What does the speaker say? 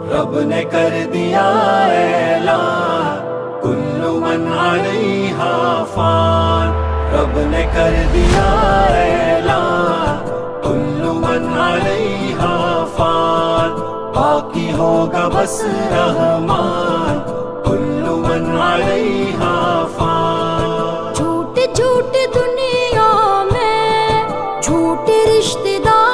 रब ने कर दिया ऐलान, कुल्लु मन अलैहा फान। रब ने कर दिया ऐलान, कुल्लु मन अलैहा फान। बाकी होगा बस रहमान, कुल्लु मन अलैहा फान। झूठ झूठ दुनिया में झूठे रिश्तेदार